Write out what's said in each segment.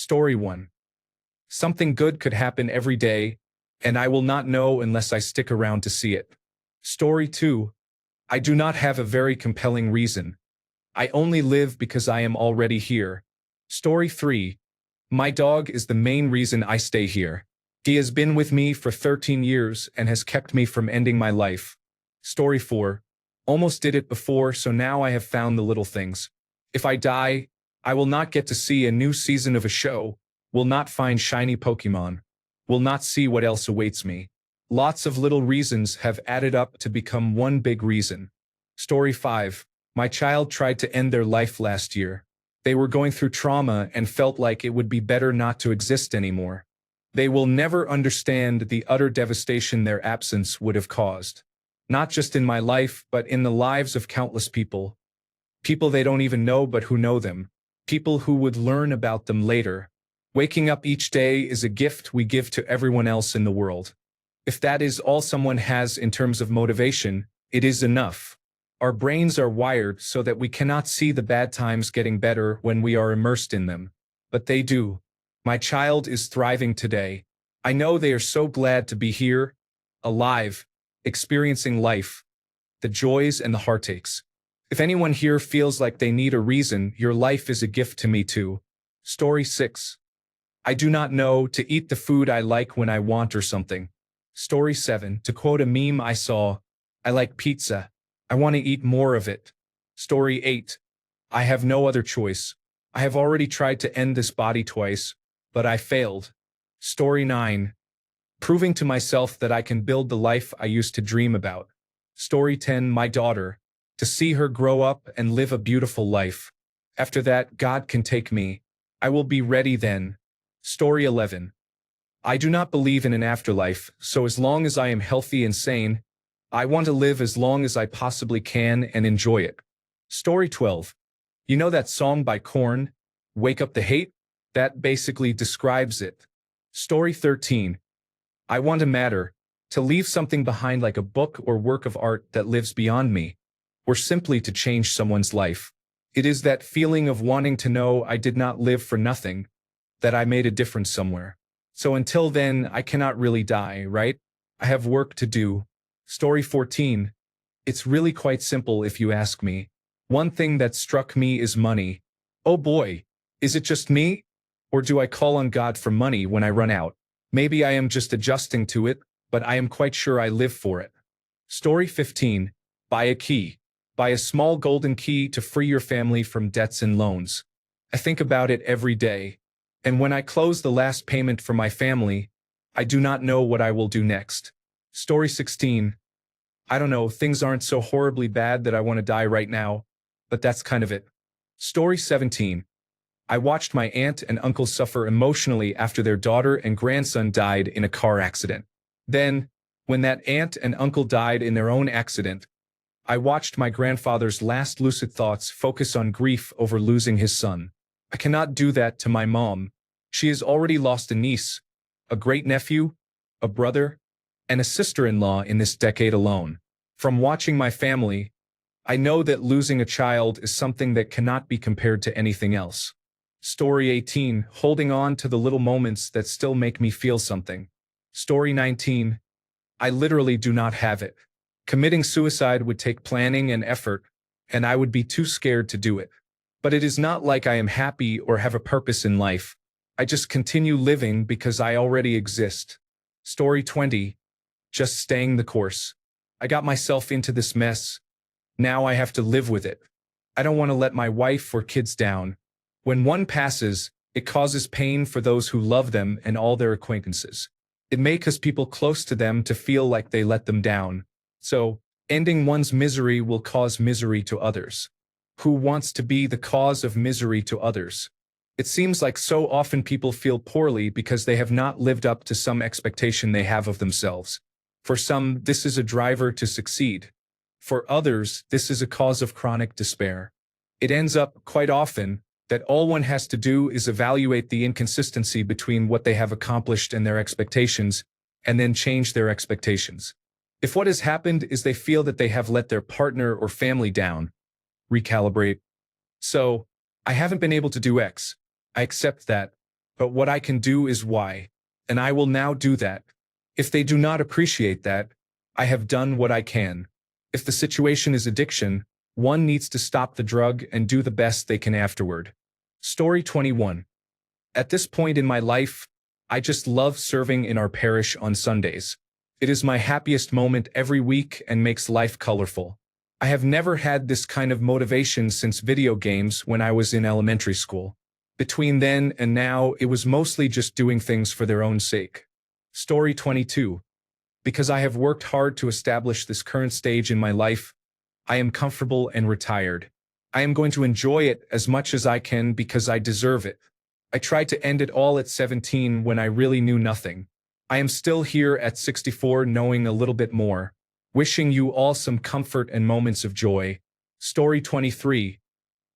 Story 1. Something good could happen every day, and I will not know unless I stick around to see it. Story 2. I do not have a very compelling reason. I only live because I am already here. Story 3. My dog is the main reason I stay here. He has been with me for 13 years and has kept me from ending my life. Story 4. Almost did it before, so now I have found the little things. If I die, I will not get to see a new season of a show, will not find shiny Pokemon, will not see what else awaits me. Lots of little reasons have added up to become one big reason. Story 5. My child tried to end their life last year. They were going through trauma and felt like it would be better not to exist anymore. They will never understand the utter devastation their absence would have caused. Not just in my life, but in the lives of countless people. People they don't even know but who know them. People who would learn about them later. Waking up each day is a gift we give to everyone else in the world. If that is all someone has in terms of motivation, it is enough. Our brains are wired so that we cannot see the bad times getting better when we are immersed in them. But they do. My child is thriving today. I know they are so glad to be here, alive, experiencing life, the joys and the heartaches. If anyone here feels like they need a reason, your life is a gift to me too. Story 6. I do not know to eat the food I like when I want or something. Story 7. To quote a meme I saw, I like pizza. I want to eat more of it. Story 8. I have no other choice. I have already tried to end this body twice, but I failed. Story 9. Proving to myself that I can build the life I used to dream about. Story 10. My daughter. To see her grow up and live a beautiful life. After that, God can take me. I will be ready then. Story 11. I do not believe in an afterlife, so as long as I am healthy and sane, I want to live as long as I possibly can and enjoy it. Story 12. You know that song by Korn, Wake Up the Hate? That basically describes it. Story 13. I want to matter, to leave something behind like a book or work of art that lives beyond me, or simply to change someone's life. It is that feeling of wanting to know I did not live for nothing, that I made a difference somewhere. So until then, I cannot really die, right? I have work to do. Story 14. It's really quite simple if you ask me. One thing that struck me is money. Oh boy, is it just me? Or do I call on God for money when I run out? Maybe I am just adjusting to it, but I am quite sure I live for it. Story 15. Buy a key. Buy a small golden key to free your family from debts and loans. I think about it every day. And when I close the last payment for my family, I do not know what I will do next. Story 16. I don't know, things aren't so horribly bad that I want to die right now, but that's kind of it. Story 17. I watched my aunt and uncle suffer emotionally after their daughter and grandson died in a car accident. Then, when that aunt and uncle died in their own accident, I watched my grandfather's last lucid thoughts focus on grief over losing his son. I cannot do that to my mom. She has already lost a niece, a great-nephew, a brother, and a sister-in-law in this decade alone. From watching my family, I know that losing a child is something that cannot be compared to anything else. Story 18. Holding on to the little moments that still make me feel something. Story 19. I literally do not have it. Committing suicide would take planning and effort, and I would be too scared to do it. But it is not like I am happy or have a purpose in life. I just continue living because I already exist. Story 20. Just staying the course. I got myself into this mess. Now I have to live with it. I don't want to let my wife or kids down. When one passes, it causes pain for those who love them and all their acquaintances. It may cause people close to them to feel like they let them down. So, ending one's misery will cause misery to others. Who wants to be the cause of misery to others? It seems like so often people feel poorly because they have not lived up to some expectation they have of themselves. For some, this is a driver to succeed. For others, this is a cause of chronic despair. It ends up, quite often, that all one has to do is evaluate the inconsistency between what they have accomplished and their expectations, and then change their expectations. If what has happened is they feel that they have let their partner or family down, recalibrate. So, I haven't been able to do X. I accept that. but what I can do is why. And I will now do that. If they do not appreciate that, I have done what I can. If the situation is addiction, one needs to stop the drug and do the best they can afterward. Story 21. At this point in my life, I just love serving in our parish on Sundays. It is my happiest moment every week and makes life colorful. I have never had this kind of motivation since video games when I was in elementary school. Between then and now, it was mostly just doing things for their own sake. Story 22. Because I have worked hard to establish this current stage in my life, I am comfortable and retired. I am going to enjoy it as much as I can because I deserve it. I tried to end it all at 17 when I really knew nothing. I am still here at 64 knowing a little bit more. Wishing you all some comfort and moments of joy. Story 23.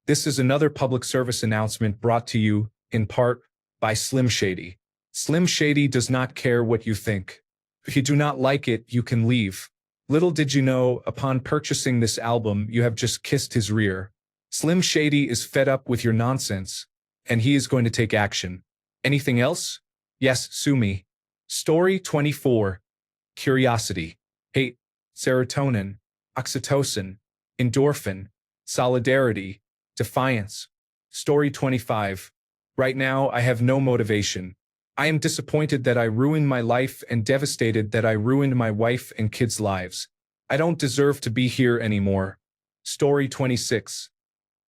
This is another public service announcement brought to you, in part, by Slim Shady. Slim Shady does not care what you think. If you do not like it, you can leave. Little did you know, upon purchasing this album, you have just kissed his rear. Slim Shady is fed up with your nonsense, and he is going to take action. Anything else? Yes, sue me. Story 24. Curiosity. Hate. Serotonin. Oxytocin. Endorphin. Solidarity. Defiance. Story 25. Right now, I have no motivation. I am disappointed that I ruined my life and devastated that I ruined my wife and kids' lives. I don't deserve to be here anymore. Story 26.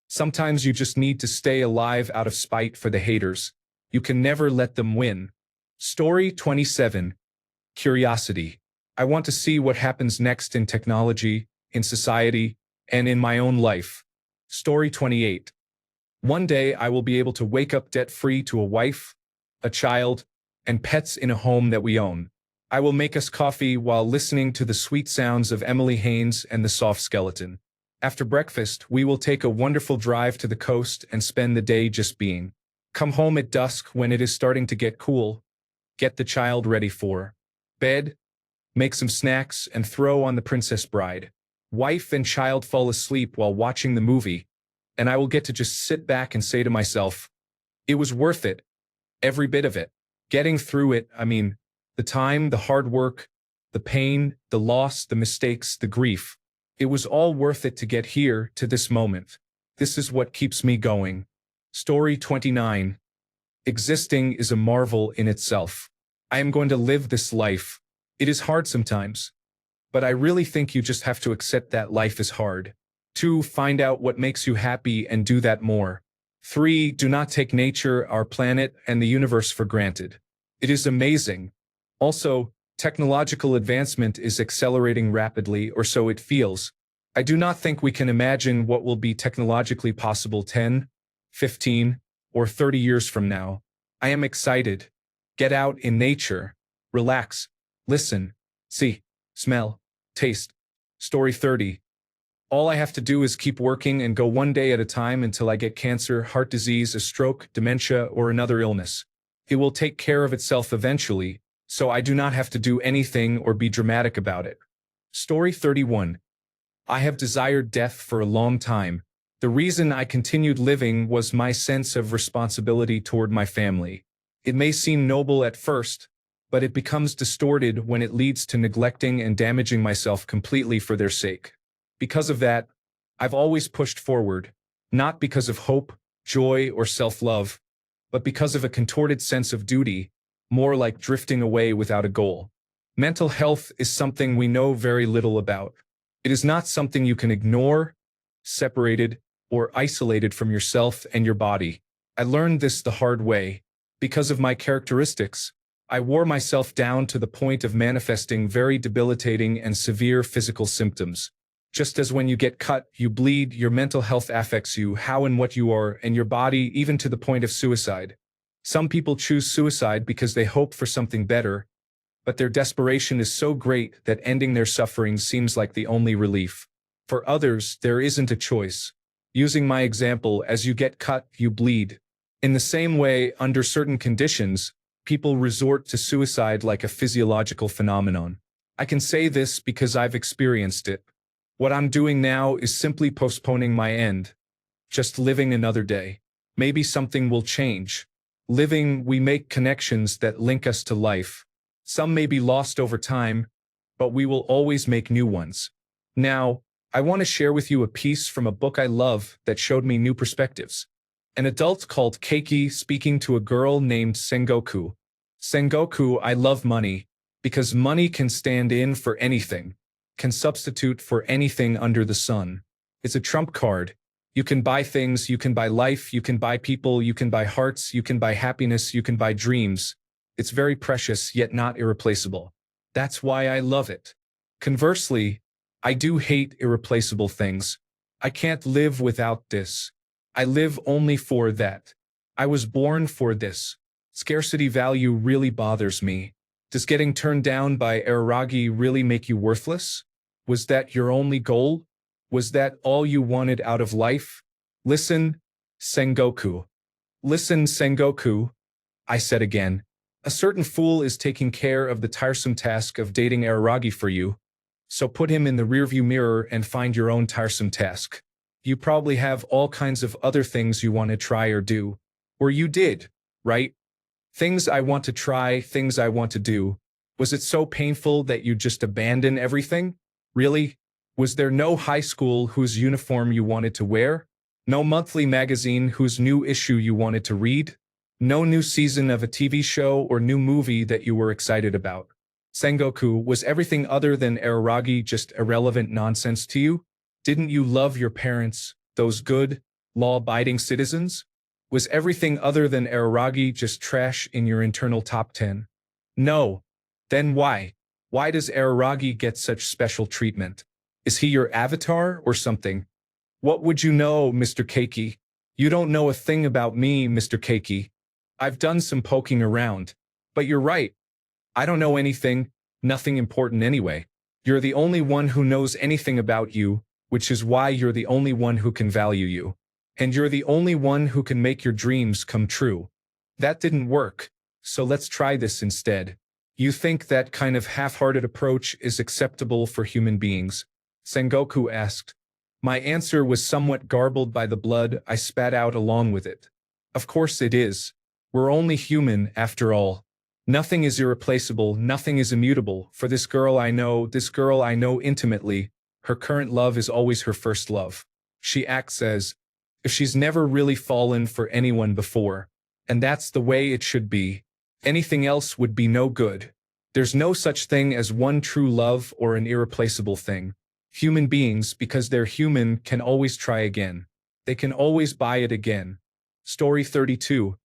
Sometimes you just need to stay alive out of spite for the haters. You can never let them win. Story 27. Curiosity. I want to see what happens next in technology, in society, and in my own life. Story 28. One day I will be able to wake up debt-free to a wife, a child, and pets in a home that we own. I will make us coffee while listening to the sweet sounds of Emily Haynes and the Soft Skeleton. After breakfast, we will take a wonderful drive to the coast and spend the day just being. Come home at dusk when it is starting to get cool. Get the child ready for bed, make some snacks, and throw on the Princess Bride. Wife and child fall asleep while watching the movie, and I will get to just sit back and say to myself, it was worth it. Every bit of it. Getting through it, the time, the hard work, the pain, the loss, the mistakes, the grief. It was all worth it to get here, to this moment. This is what keeps me going. Story 29. Existing is a marvel in itself. I am going to live this life. It is hard sometimes. But I really think you just have to accept that life is hard. 2. Find out what makes you happy and do that more. 3. Do not take nature, our planet, and the universe for granted. It is amazing. Also, technological advancement is accelerating rapidly, or so it feels. I do not think we can imagine what will be technologically possible 10, 15, or 30 years from now. I am excited. Get out in nature. Relax. Listen. See. Smell. Taste. Story 30. All I have to do is keep working and go one day at a time until I get cancer, heart disease, a stroke, dementia, or another illness. It will take care of itself eventually, so I do not have to do anything or be dramatic about it. Story 31. I have desired death for a long time. The reason I continued living was my sense of responsibility toward my family. It may seem noble at first, but it becomes distorted when it leads to neglecting and damaging myself completely for their sake. Because of that, I've always pushed forward, not because of hope, joy, or self-love, but because of a contorted sense of duty, more like drifting away without a goal. Mental health is something we know very little about. It is not something you can ignore, separated, or isolated from yourself and your body. I learned this the hard way. Because of my characteristics, I wore myself down to the point of manifesting very debilitating and severe physical symptoms. Just as when you get cut, you bleed, your mental health affects you, how and what you are, and your body, even to the point of suicide. Some people choose suicide because they hope for something better, but their desperation is so great that ending their suffering seems like the only relief. For others, there isn't a choice. Using my example, as you get cut, you bleed. In the same way, under certain conditions, people resort to suicide like a physiological phenomenon. I can say this because I've experienced it. What I'm doing now is simply postponing my end. Just living another day. Maybe something will change. Living, we make connections that link us to life. Some may be lost over time, but we will always make new ones. Now, I want to share with you a piece from a book I love that showed me new perspectives. An adult called Keiki speaking to a girl named Sengoku. Sengoku, I love money, because money can stand in for anything, can substitute for anything under the sun. It's a trump card. You can buy things, you can buy life, you can buy people, you can buy hearts, you can buy happiness, you can buy dreams. It's very precious, yet not irreplaceable. That's why I love it. Conversely, I do hate irreplaceable things. I can't live without this. I live only for that. I was born for this. Scarcity value really bothers me. Does getting turned down by Araragi really make you worthless? Was that your only goal? Was that all you wanted out of life? Listen, Sengoku. Listen, Sengoku, I said again. A certain fool is taking care of the tiresome task of dating Araragi for you. So put him in the rearview mirror and find your own tiresome task. You probably have all kinds of other things you want to try or do. Or you did, right? Things I want to try, things I want to do. Was it so painful that you just abandon everything? Really? Was there no high school whose uniform you wanted to wear? No monthly magazine whose new issue you wanted to read? No new season of a TV show or new movie that you were excited about? Sengoku, was everything other than Araragi just irrelevant nonsense to you? Didn't you love your parents, those good, law-abiding citizens? Was everything other than Araragi just trash in your internal top 10? No. Then why? Why does Araragi get such special treatment? Is he your avatar or something? What would you know, Mr. Keiki? You don't know a thing about me, Mr. Keiki. I've done some poking around. But you're right. I don't know anything, nothing important anyway. You're the only one who knows anything about you, which is why you're the only one who can value you. And you're the only one who can make your dreams come true. That didn't work, so let's try this instead. You think that kind of half-hearted approach is acceptable for human beings? Sengoku asked. My answer was somewhat garbled by the blood I spat out along with it. Of course it is. We're only human, after all. Nothing is irreplaceable, nothing is immutable. For this girl I know intimately, her current love is always her first love. She acts as if she's never really fallen for anyone before. And that's the way it should be. Anything else would be no good. There's no such thing as one true love or an irreplaceable thing. Human beings, because they're human, can always try again. They can always buy it again. Story 32.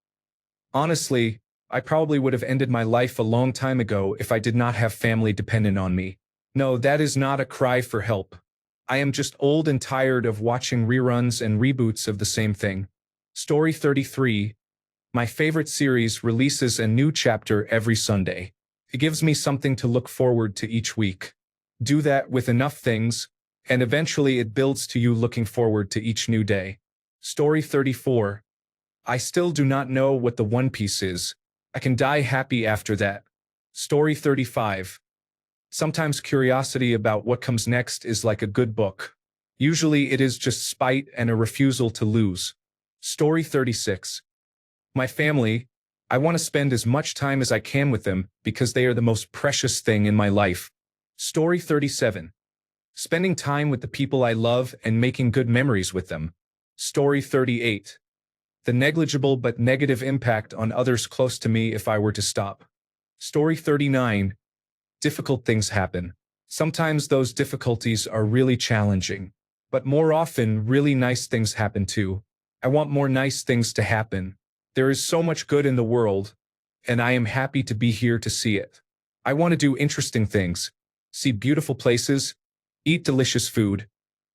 Honestly, I probably would have ended my life a long time ago if I did not have family dependent on me. No, that is not a cry for help. I am just old and tired of watching reruns and reboots of the same thing. Story 33. My favorite series releases a new chapter every Sunday. It gives me something to look forward to each week. Do that with enough things, and eventually it builds to you looking forward to each new day. Story 34. I still do not know what the One Piece is. I can die happy after that. Story 35. Sometimes curiosity about what comes next is like a good book. Usually it is just spite and a refusal to lose. Story 36. My family, I want to spend as much time as I can with them because they are the most precious thing in my life. Story 37. Spending time with the people I love and making good memories with them. Story 38. The negligible but negative impact on others close to me if I were to stop. Story 39. Difficult things happen. Sometimes those difficulties are really challenging. But more often, really nice things happen too. I want more nice things to happen. There is so much good in the world, and I am happy to be here to see it. I want to do interesting things, see beautiful places, eat delicious food,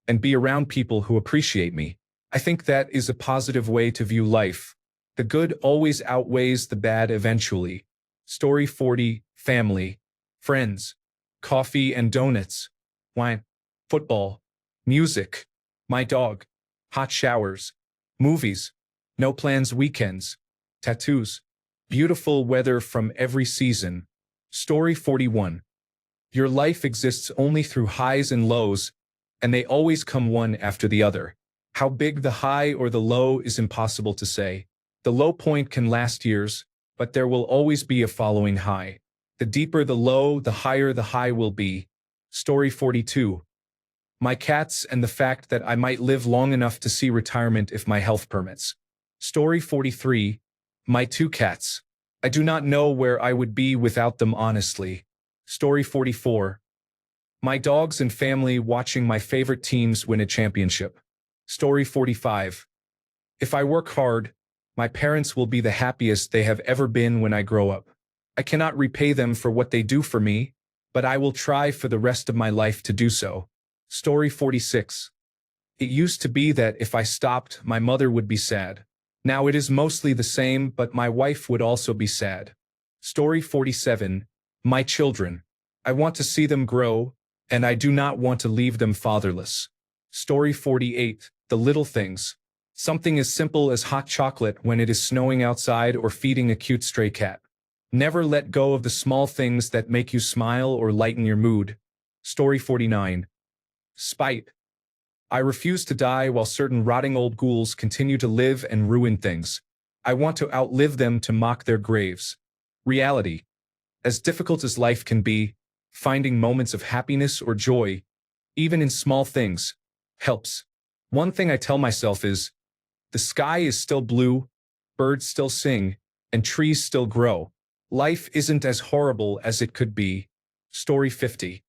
and be around people who appreciate me. I think that is a positive way to view life. The good always outweighs the bad eventually. Story 40. Family. Friends. Coffee and donuts. Wine. Football. Music. My dog. Hot showers. Movies. No plans weekends. Tattoos. Beautiful weather from every season. Story 41. Your life exists only through highs and lows, and they always come one after the other. How big the high or the low is impossible to say. The low point can last years, but there will always be a following high. The deeper the low, the higher the high will be. Story 42. My cats and the fact that I might live long enough to see retirement if my health permits. Story 43. My two cats. I do not know where I would be without them honestly. Story 44. My dogs and family watching my favorite teams win a championship. Story 45. If I work hard, my parents will be the happiest they have ever been when I grow up. I cannot repay them for what they do for me, but I will try for the rest of my life to do so. Story 46. It used to be that if I stopped, my mother would be sad. Now it is mostly the same, but my wife would also be sad. Story 47. My children. I want to see them grow, and I do not want to leave them fatherless. Story 48. The little things. Something as simple as hot chocolate when it is snowing outside or feeding a cute stray cat. Never let go of the small things that make you smile or lighten your mood. Story 49. Spite. I refuse to die while certain rotting old ghouls continue to live and ruin things. I want to outlive them to mock their graves. Reality. As difficult as life can be, finding moments of happiness or joy, even in small things, helps. One thing I tell myself is, the sky is still blue, birds still sing, and trees still grow. Life isn't as horrible as it could be. Story 50.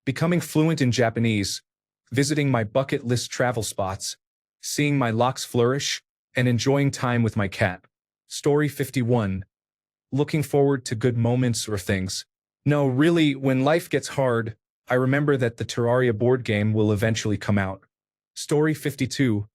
Becoming fluent in Japanese, visiting my bucket list travel spots, seeing my locks flourish, and enjoying time with my cat. Story 51. Looking forward to good moments or things. No, really, when life gets hard, I remember that the Terraria board game will eventually come out. Story 52.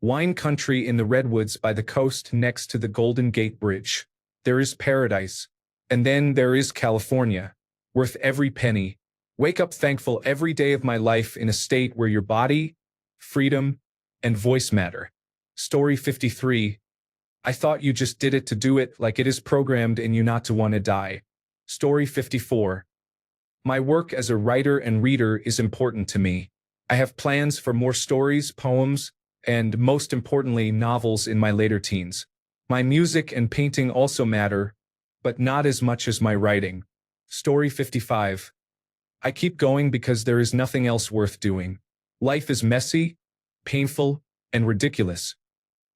Wine country in the redwoods by the coast next to the Golden Gate Bridge. There is paradise. And then there is California. Worth every penny. Wake up thankful every day of my life in a state where your body, freedom, and voice matter. Story 53. I thought you just did it to do it, like it is programmed in you not to want to die. Story 54. My work as a writer and reader is important to me. I have plans for more stories, poems, and most importantly, novels in my later teens. My music and painting also matter, but not as much as my writing. Story 55. I keep going because there is nothing else worth doing. Life is messy, painful, and ridiculous.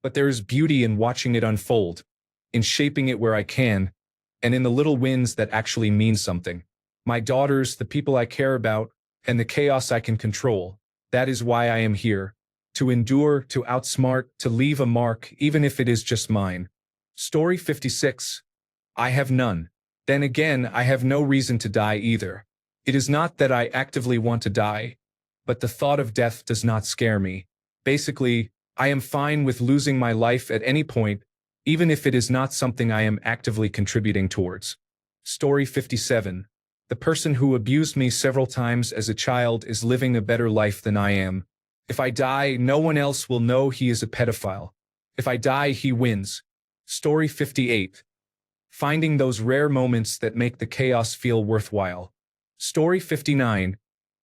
But there is beauty in watching it unfold, in shaping it where I can, and in the little wins that actually mean something. My daughters, the people I care about, and the chaos I can control. That is why I am here. To endure, to outsmart, to leave a mark, even if it is just mine. Story 56. I have none. Then again, I have no reason to die either. It is not that I actively want to die, but the thought of death does not scare me. Basically, I am fine with losing my life at any point, even if it is not something I am actively contributing towards. Story 57. The person who abused me several times as a child is living a better life than I am. If I die, no one else will know he is a pedophile. If I die, he wins. Story 58. Finding those rare moments that make the chaos feel worthwhile. Story 59.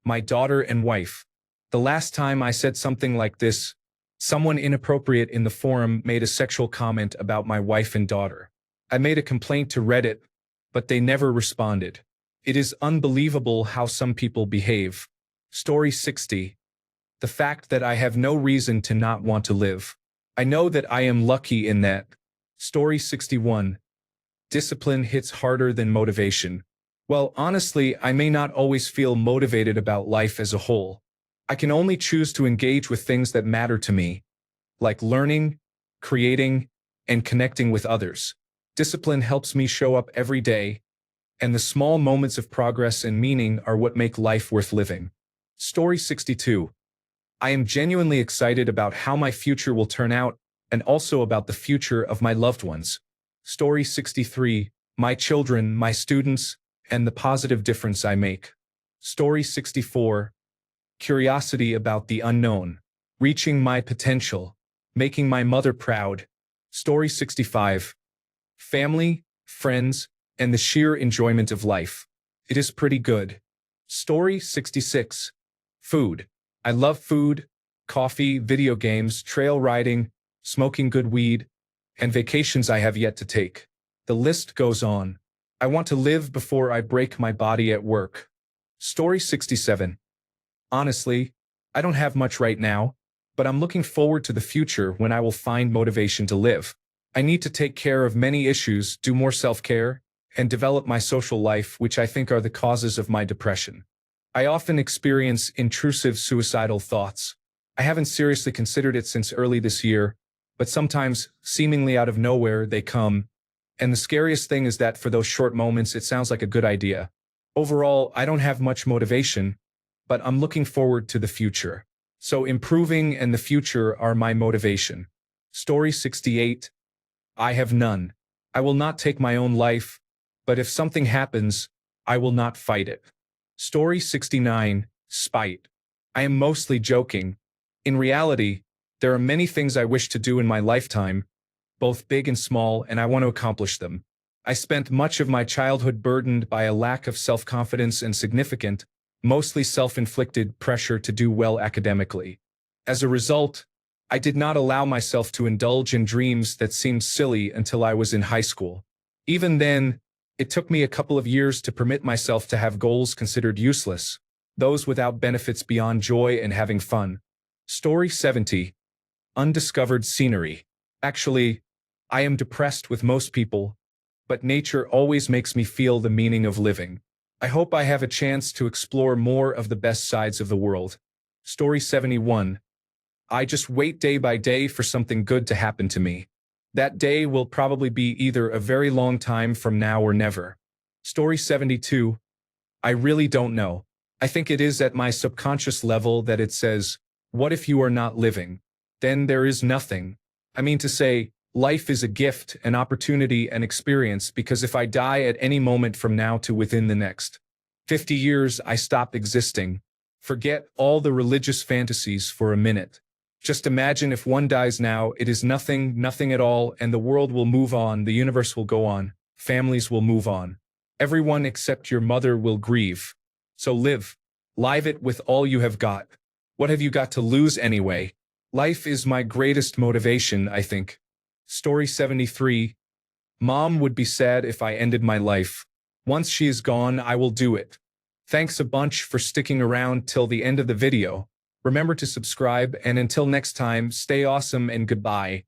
My daughter and wife. The last time I said something like this, someone inappropriate in the forum made a sexual comment about my wife and daughter. I made a complaint to Reddit, but they never responded. It is unbelievable how some people behave. Story 60. The fact that I have no reason to not want to live. I know that I am lucky in that. Story 61. Discipline hits harder than motivation. Well, honestly, I may not always feel motivated about life as a whole. I can only choose to engage with things that matter to me, like learning, creating, and connecting with others. Discipline helps me show up every day, and the small moments of progress and meaning are what make life worth living. Story 62. I am genuinely excited about how my future will turn out, and also about the future of my loved ones. Story 63. My children, my students, and the positive difference I make. Story 64. Curiosity about the unknown. Reaching my potential. Making my mother proud. Story 65. Family, friends, and the sheer enjoyment of life. It is pretty good. Story 66. Food. I love food, coffee, video games, trail riding, smoking good weed, and vacations I have yet to take. The list goes on. I want to live before I break my body at work. Story 67. Honestly, I don't have much right now, but I'm looking forward to the future when I will find motivation to live. I need to take care of many issues, do more self-care, and develop my social life, which I think are the causes of my depression. I often experience intrusive suicidal thoughts. I haven't seriously considered it since early this year, but sometimes, seemingly out of nowhere, they come. And the scariest thing is that for those short moments, it sounds like a good idea. Overall, I don't have much motivation, but I'm looking forward to the future. So improving and the future are my motivation. Story 68. I have none. I will not take my own life, but if something happens, I will not fight it. Story 69. Spite. I am mostly joking. In reality, there are many things I wish to do in my lifetime, both big and small, and I want to accomplish them. I spent much of my childhood burdened by a lack of self-confidence and significant, mostly self-inflicted pressure to do well academically. As a result, I did not allow myself to indulge in dreams that seemed silly until I was in high school. Even then, it took me a couple of years to permit myself to have goals considered useless, those without benefits beyond joy and having fun. Story 70. Undiscovered scenery. Actually, I am depressed with most people, but nature always makes me feel the meaning of living. I hope I have a chance to explore more of the best sides of the world. Story 71. I just wait day by day for something good to happen to me. That day will probably be either a very long time from now or never. Story 72. I really don't know. I think it is at my subconscious level that it says, what if you are not living? Then there is nothing. I mean to say, life is a gift, an opportunity, an experience, because if I die at any moment from now to within the next 50 years, I stop existing. Forget all the religious fantasies for a minute. Just imagine if one dies now, it is nothing, nothing at all, and the world will move on, the universe will go on, families will move on. Everyone except your mother will grieve. So live. Live it with all you have got. What have you got to lose anyway? Life is my greatest motivation, I think. Story 73. Mom would be sad if I ended my life. Once she is gone, I will do it. Thanks a bunch for sticking around till the end of the video. Remember to subscribe, and until next time, stay awesome and goodbye.